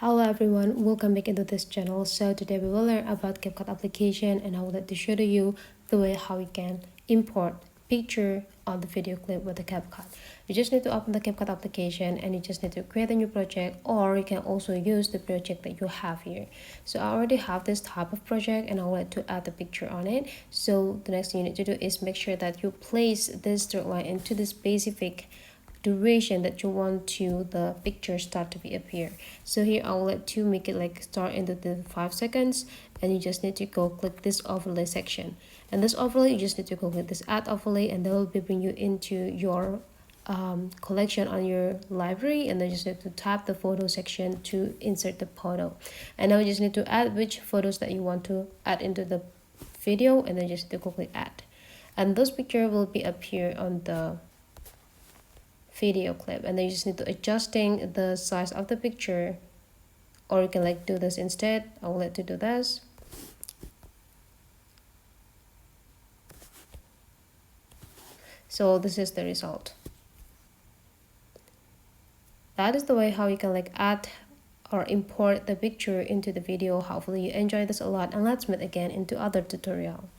Hello everyone, welcome back into this channel. So today we will learn about CapCut application, and I would like to show to you the way how you can import picture on the video clip with the CapCut. You just need to open the CapCut application and you just need to create a new project, or you can also use the project that you have here. So I already have this type of project and I would like to add the picture on it. So the next thing you need to do is make sure that you place this straight line into the specific duration that you want to the picture start to be appear. So here I will let to make it like start into the 5 seconds, and you just need to go click this overlay section, and this overlay you just need to go click this add overlay, and that will bring you into your collection on your library, and then you just need to tap the photo section to insert the photo. And now you just need to add which photos that you want to add into the video, and then just need to go click add, and those picture will be appear on the video clip. And then you just need to adjusting the size of the picture, or you can like do this instead. I will let you do this. So this is the result. That is the way how you can like add or import the picture into the video. Hopefully you enjoy this a lot, and let's meet again into other tutorial.